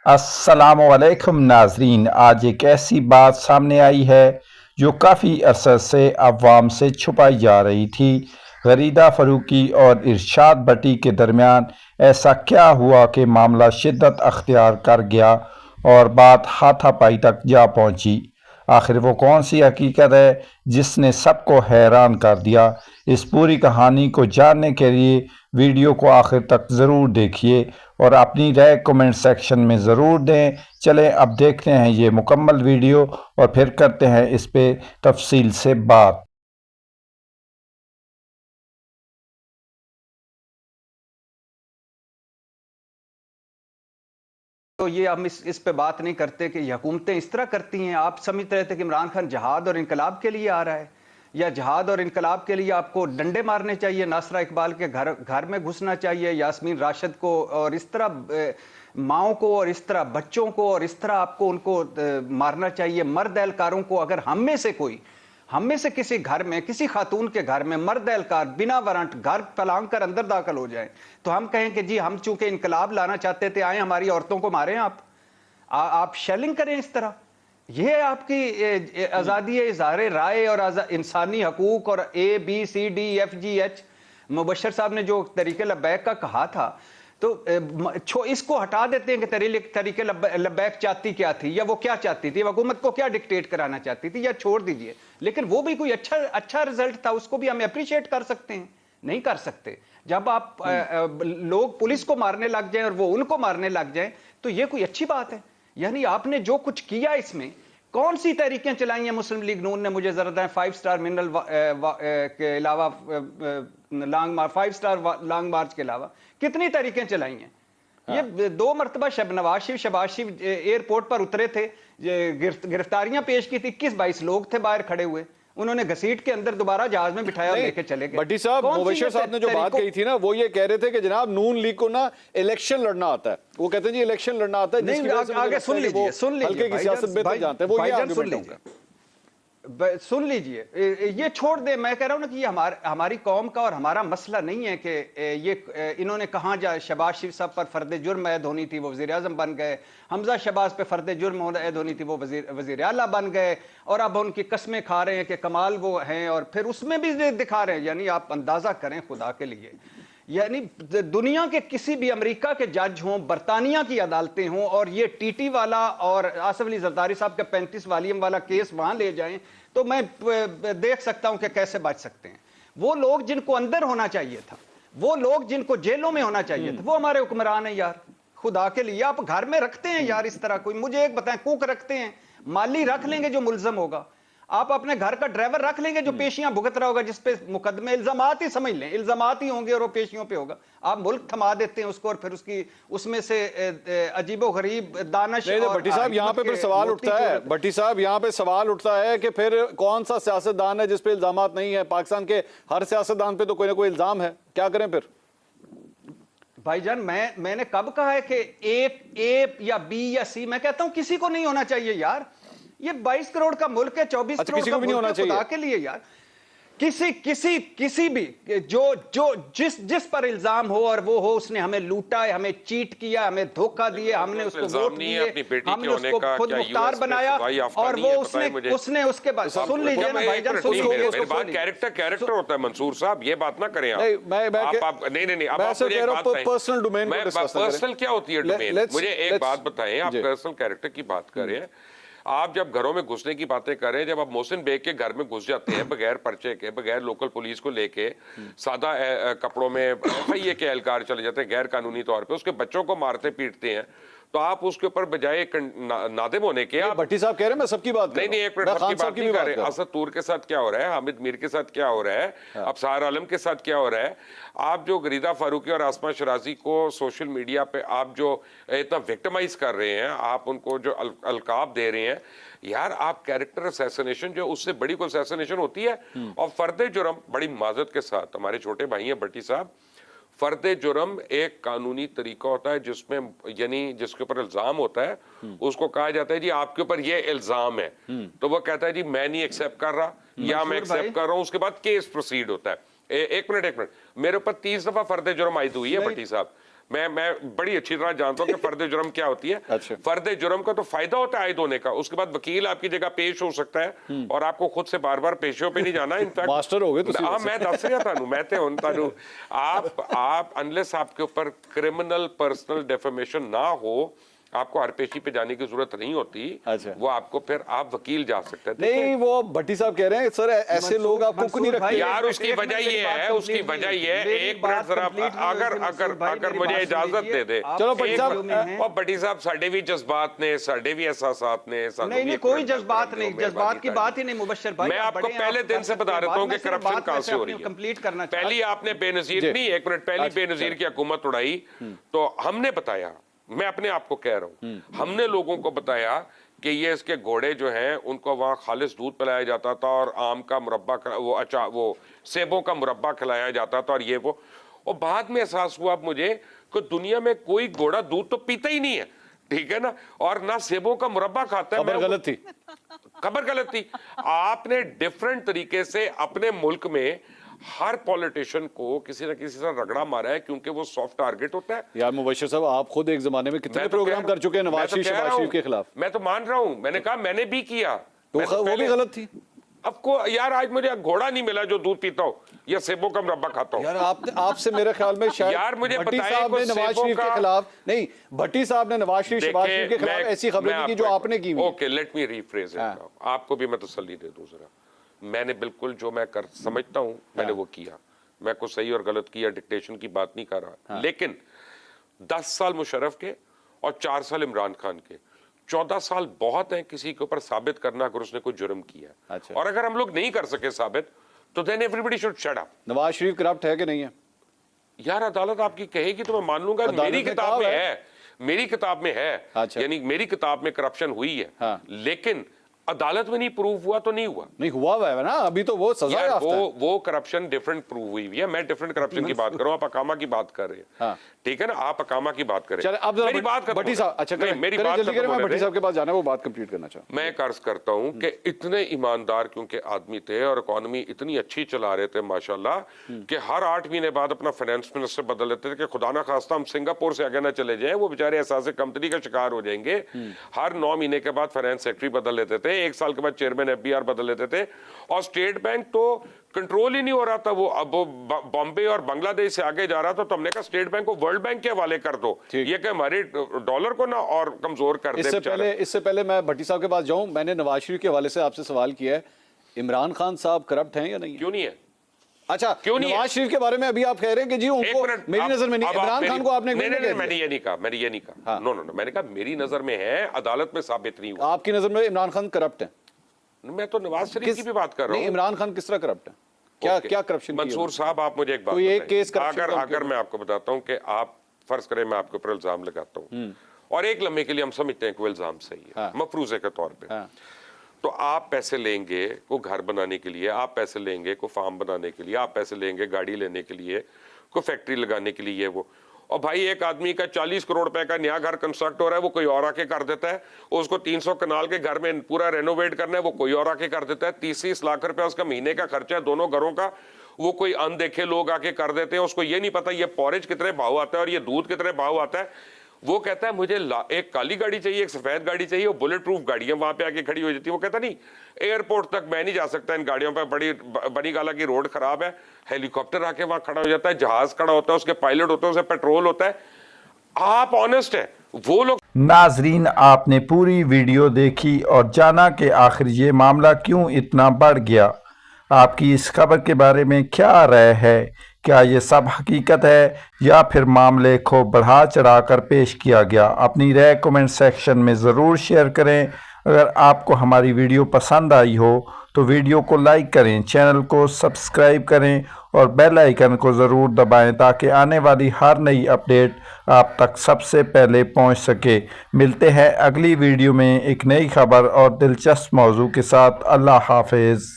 अस्सलामुअलैकुम नाजरीन। आज एक ऐसी बात सामने आई है जो काफ़ी अरसे से अवाम से छुपाई जा रही थी। गरीदा फ़रूकी और इरशाद भट्टी के दरमियान ऐसा क्या हुआ कि मामला शिद्दत अख्तियार कर गया और बात हाथापाई तक जा पहुंची। आखिर वो कौन सी हकीकत है जिसने सबको हैरान कर दिया। इस पूरी कहानी को जानने के लिए वीडियो को आखिर तक ज़रूर देखिए और अपनी राय कमेंट सेक्शन में ज़रूर दें। चलें अब देखते हैं ये मुकम्मल वीडियो और फिर करते हैं इस पे तफसील से बात। तो ये हम इस पे बात नहीं करते कि ये हुकूमतें इस तरह करती हैं। आप समझते रहे थे कि इमरान खान जहाद और इनकलाब के लिए आ रहा है, या जहाद और इनकलाब के लिए आपको डंडे मारने चाहिए, नासरा इकबाल के घर घर में घुसना चाहिए, यास्मीन राशिद को और इस तरह माओ को और इस तरह बच्चों को और इस तरह आपको उनको मारना चाहिए। मर्द एहलकारों को अगर हम में से किसी घर में, किसी खातून के घर में मर्द एहलकार बिना वारंट घर फलांग कर अंदर दाखिल हो जाए तो हम कहें कि जी हम चूंकि इनकलाब लाना चाहते थे, आए हमारी औरतों को मारें। आप शेलिंग करें इस तरह। यह है आपकी आज़ादी इज़हार राय और इंसानी हकूक और ABCDEFGH। मुबशर साहब ने जो तरीके लब्बैक का कहा था, तो इसको हटा देते हैं कि तरीके लब्बैक चाहती क्या थी, या वो क्या चाहती थी, हुकूमत को क्या डिक्टेट कराना चाहती थी, या छोड़ दीजिए। लेकिन वो भी कोई अच्छा रिजल्ट था, उसको भी हम अप्रिशिएट कर सकते हैं। नहीं कर सकते। जब आप लोग पुलिस को मारने लग जाएं और वो उनको मारने लग जाएं तो ये कोई अच्छी बात है? यानी आपने जो कुछ किया, इसमें कौन सी तहरीकें चलाई हैं मुस्लिम लीग नून ने, मुझे जरा दें। 5 स्टार मिनरल के अलावा, 5 स्टार लॉन्ग मार्च के अलावा कितनी तहरीकें चलाई हैं? हाँ। ये 2 मरतबा शहबाज शरीफ एयरपोर्ट पर उतरे थे, गिरफ्तारियां पेश की थी, 21-22 लोग थे बाहर खड़े हुए, उन्होंने घसीट के अंदर दोबारा जहाज में बिठाया और लेके चले गए। भट्टी साहब, मुबशर साहब ने जो बात कही थी ना, वो ये कह रहे थे कि जनाब नून लीग को ना इलेक्शन लड़ना आता है। वो कहते हैं जी इलेक्शन लड़ना आता है। नहीं, आगे सुन लीजिए, हल्के की सियासत बेहतर जानते हैं, वो ये आर्गुमेंट होगा। सुन लीजिए, ये छोड़ दे। मैं कह रहा हूं ना कि ये हमारी कौम का और हमारा मसला नहीं है कि ये इन्होंने कहां जा शहबाज शरीफ साहब पर फर्द जुर्म ऐद होनी थी, वो वजीर आजम बन गए। हमजा शहबाज पे फर्द जुर्म ऐद होनी थी, वो वजीर आला बन गए। और अब उनकी कस्में खा रहे हैं कि कमाल वो हैं, और फिर उसमें भी दिखा रहे हैं। यानी आप अंदाजा करें खुदा के लिए, यानी दुनिया के किसी भी, अमेरिका के जज हों, बरतानिया की अदालतें हों, और ये टीटी वाला और आसिफ अली जरदारी साहब का 35 वॉल्यूम वाला केस वहां ले जाएं, तो मैं देख सकता हूं कि कैसे बच सकते हैं। वो लोग जिनको अंदर होना चाहिए था, वो लोग जिनको जेलों में होना चाहिए था, वो हमारे हुक्मरान हैं यार। खुदा के लिए आप घर में रखते हैं यार इस तरह? कोई मुझे एक बताएं, कुक रखते हैं, माली रख लेंगे जो मुल्जम होगा, आप अपने घर का ड्राइवर रख लेंगे जो पेशियां भुगत रहा होगा, जिसपे मुकदमे इल्जामात ही समझ लें, इल्जामात ही होंगे और वो पेशियों पे होगा। आप मुल्क थमा देते हैं उसको, और फिर उसमें से अजीबो गरीब दानिश। भट्टी साहब, यहाँ पे फिर सवाल उठता है, भट्टी साहब यहाँ पे सवाल उठता है कि फिर कौन सा सियासतदान है जिसपे इल्जामात नहीं है? पाकिस्तान के हर सियासतदान पे तो कोई ना कोई इल्जाम है, क्या करें फिर? भाईजान, मैंने कब कहा है कि ए या बी या सी? मैं कहता हूं किसी को नहीं होना चाहिए यार। ये 22 करोड़ का मुल्क है, 24 करोड़ का मुल्क है, खुदा के लिए यार। किसी भी जिस पर इल्जाम हो, और वो हो उसने हमें लूटा है, हमें चीट किया, हमें धोखा दिया, हमने उसको वोट दिए, हमने उसको खुद मुख्तार बनाया, और वो उसने उसके बाद, सुन लीजिए ना भाईजान, कैरेक्टर होता है। मंसूर साहब, ये बात ना करें आप। नहीं, अब आप मुझे एक बात बताएं, पर्सनल डोमेन, पर्सनल क्या होती है डोमेन? मुझे एक बात बताएं, आप पर्सनल कैरेक्टर की बात कर रहे हैं। आप जब घरों में घुसने की बातें कर रहे हैं, जब आप मोहसिन बेग के घर में घुस जाते हैं बगैर पर्चे के, बगैर लोकल पुलिस को लेके, सादा कपड़ों में FIA के एहलकार चले जाते हैं गैर कानूनी तौर पे, उसके बच्चों को मारते पीटते हैं, तो आप उसके ऊपर बजाय नादिम होने के, आप भट्टी साहब कह रहे हैं, मैं सबकी बात नहीं, एक मिनट, सबकी बात नहीं कर रहे। असद तूर के साथ क्या हो रहा है, हामिद मीर के साथ क्या हो रहा है, अफसार आलम के साथ क्या हो रहा है? आप जो गरीदा फारूकी और आसमा शराजी को सोशल मीडिया पे आप जो इतना विक्टिमाइज कर रहे हैं, आप उनको जो अलकाब दे रहे हैं यार, आप कैरेक्टर असैसिनेशन, जो उससे बड़ी कोई असैसिनेशन होती है? और फर्द जुर्म, बड़ी माजरत के साथ, हमारे छोटे भाई हैं भट्टी साहब, फर्द जुर्म एक कानूनी तरीका होता है जिसमें, यानी जिसके ऊपर इल्जाम होता है, उसको कहा जाता है जी आपके ऊपर ये इल्जाम है, तो वो कहता है जी मैं नहीं एक्सेप्ट कर रहा, या मैं एक्सेप्ट कर रहा हूं, उसके बाद केस प्रोसीड होता है। एक मिनट, मेरे ऊपर 30 दफा फर्द जुर्म आयद हुई है भट्टी साहब, मैं बड़ी अच्छी तरह जानता हूं कि फर्द जुर्म क्या होती है। अच्छा। फर्द जुर्म का तो फायदा होता है आयद होने का, उसके बाद वकील आपकी जगह पेश हो सकता है और आपको खुद से बार बार पेशियों पे नहीं जाना। इनफैक्ट मास्टर हो गए तुसी हाँ, वैसे। मैं दस रहा था मैं ते हुन तानू आप अनलेस आपके ऊपर क्रिमिनल पर्सनल डेफेमेशन ना हो, आपको हरपेशी पे जाने की जरूरत नहीं होती। अच्छा। वो आपको फिर आप वकील जा सकते हैं। नहीं, वो भट्टी साहब कह रहे हैं सर ऐसे लोग आपको क्यों नहीं रखते? यार उसकी वजह ये है, उसकी वजह ये है, एक मिनट जरा, अगर मुझे इजाजत दे दे। चलो भट्टी साहब, और भट्टी साहब साडे भी जज्बात ने, साडे भी एहसासात ने, नहीं, कोई जज्बात नहीं, जज्बात की बात ही नहीं मुबशर भाई। मैं आपको पहले दिन से बता देता हूँ कि करप्शन कहां से हो रही है। कंप्लीट करना पहली आपने बेनजीर नहीं, एक मिनट, पहली बेनजीर की हुकूमत उड़ाई तो हमने बताया, मैं अपने आप को कह रहा हूं, हमने लोगों को बताया कि ये इसके घोड़े जो हैं उनको वहां खालिस दूध पिलाया जाता था और आम का मुरब्बा, वो सेबों का मुरब्बा खिलाया जाता था और ये वो। और बाद में एहसास हुआ मुझे कि दुनिया में कोई घोड़ा दूध तो पीता ही नहीं है, ठीक है ना, और ना सेबों का मुरब्बा खाता है। खबर गलत थी, खबर गलत थी। आपने डिफरेंट तरीके से अपने मुल्क में हर पॉलिटिशियन को किसी न किसी तरह रगड़ा मारा है क्योंकि वो सॉफ्ट टारगेट होता है। यार मुबशर साहब, आप खुद एक जमाने में कितने प्रोग्राम कर चुके हैं नवाज शरीफ शहबाज शरीफ के खिलाफ। मैं तो मान रहा हूं, मैंने कहा मैंने भी किया, तो वो भी गलत थी। अब को यार आज मुझे घोड़ा नहीं मिला जो दूध पीता हो या सेबों का मुरब्बा खाता हो। यार आपसे मेरे ख्याल में शायद यार मुझे भट्टी बताइए साहब ने नवाज शरीफ के खिलाफ नहीं, भट्टी साहब ने नवाज शरीफ शहबाज शरीफ के खिलाफ ऐसी खबरें नहीं की जो आपने की। Okay, let me rephrase it, आपको भी मैं तसल्ली दे दूं जरा। मैंने बिल्कुल जो मैं कर समझता हूं मैंने वो किया। मैं कुछ सही और गलत किया डिक्टेशन की बात नहीं कर रहा, लेकिन 10 साल मुशर्रफ के और 4 साल इमरान खान के, 14 साल बहुत हैं किसी के ऊपर साबित करना अगर उसने कोई जुर्म किया। अच्छा। और अगर हम लोग नहीं कर सके साबित तो then everybody should shut up. Nawaz Sharif corrupt है कि नहीं है? यार अदालत आपकी कहेगी तो मैं मान लूंगा, मेरी किताब में है, मेरी किताब में है। अच्छा। यानी मेरी किताब में करप्शन हुई है। हाँ। लेकिन अदालत में नहीं प्रूव हुआ तो नहीं हुआ, नहीं हुआ है ना, अभी तो वो सजा याफ्ता है। वो करप्शन डिफरेंट प्रूव हुई है। मैं डिफरेंट करप्शन की बात कर रहा हूं, आप अकामा की बात कर रहे हैं। हाँ। ठीक है ना, आप अकामा की बात करें। चलिए अब मेरी बात भट्टी साहब, अच्छा मेरी बात जल्दी करें, मैं भट्टी साहब के पास जाना है, वो बात कंप्लीट करना चाहूं। मैं अर्ज करता हूं कि इतने ईमानदार क्योंकि आदमी थे और इकोनॉमी इतनी अच्छी चला रहे थे माशाल्लाह कि हर 8 महीने बाद अपना फाइनेंस मिनिस्टर बदल लेते थे कि खुदा ना खास्ता हम सिंगापुर से आगे ना चले जाएं, वो बेचारे एहसास कंपनी का शिकार हो जाएंगे। हर 9 महीने के बाद फाइनेंस सेक्रेटरी बदल लेते थे, 1 साल के बाद चेयरमैन FBR बदल लेते थे और स्टेट बैंक तो कंट्रोल ही नहीं हो रहा था। वो अब बॉम्बे और बांग्लादेश से आगे जा रहा था, तो हमने कहा स्टेट बैंक को वर्ल्ड बैंक के हवाले कर दो, ये कि हमारे डॉलर को ना और कमजोर कर दे। इससे पहले मैं भट्टी साहब के पास जाऊं, मैंने नवाज शरीफ के हवाले से आपसे सवाल किया है, इमरान खान साहब करप्ट हैं या नहीं? क्यों नहीं है? अच्छा, क्यों नहीं? नवाज शरीफ के बारे में अभी आप कह रहे हैं कि जी उनको मेरी नजर में नहीं, इमरान खान को आपने मैंने ये नहीं कहा, नो मैंने कहा मेरी नजर में है, अदालत में साबित नहीं हुआ। आपकी नजर में इमरान खान करप्ट है? मैं तो नवाज शरीफ की भी बात कर रहा हूँ। इमरान खान किस तरह करप्ट है? क्या करप्शन? मंसूर साहब, आप मुझे एक बात बताइए, अगर मैं आपको बताता हूं कि आप फर्ज करें मैं आपके ऊपर इल्जाम लगाता हूं और एक लम्हे के लिए हम समझते हैं कि वो इल्जाम सही है, मफरूजे के तौर पे, तो आप पैसे लेंगे को घर बनाने के लिए, आप पैसे लेंगे को फार्म बनाने के लिए, आप पैसे लेंगे गाड़ी लेने के लिए, को फैक्ट्री लगाने के लिए, वो। और भाई एक आदमी का 40 करोड़ रुपए का नया घर कंस्ट्रक्ट हो रहा है, वो कोई और आके कर देता है। उसको 300 कनाल के घर में पूरा रेनोवेट करना है, वो कोई और आके कर देता है। 30-30 लाख रुपया उसका महीने का खर्चा है दोनों घरों का, वो कोई अनदेखे लोग आके कर देते हैं। उसको ये नहीं पता ये पॉरेज कितने भाव आता है और ये दूध कितने भाव आता है। वो कहता है मुझे एक काली गाड़ी चाहिए, एक सफेद गाड़ी चाहिए, वो बुलेट प्रूफ गाड़ियां वहां पे आके खड़ी हो जाती है। वो कहता नहीं एयरपोर्ट तक मैं नहीं जा सकता इन गाड़ियों पे, बड़ी बनी गाला की रोड खराब है। हेलीकॉप्टर आके वहां खड़ा हो जाता है, जहाज खड़ा होता है, उसके पायलट होते हैं, उसे पेट्रोल होता है। आप ऑनेस्ट है, वो लोग। नाजरीन, आपने पूरी वीडियो देखी और जाना कि आखिर ये मामला क्यों इतना बढ़ गया। आपकी इस खबर के बारे में क्या राय है? क्या ये सब हकीकत है या फिर मामले को बढ़ा चढ़ाकर पेश किया गया? अपनी राय कमेंट सेक्शन में ज़रूर शेयर करें। अगर आपको हमारी वीडियो पसंद आई हो तो वीडियो को लाइक करें, चैनल को सब्सक्राइब करें और बेल आइकन को ज़रूर दबाएं ताकि आने वाली हर नई अपडेट आप तक सबसे पहले पहुंच सके। मिलते हैं अगली वीडियो में एक नई खबर और दिलचस्प मौजू के साथ। अल्लाह हाफिज़।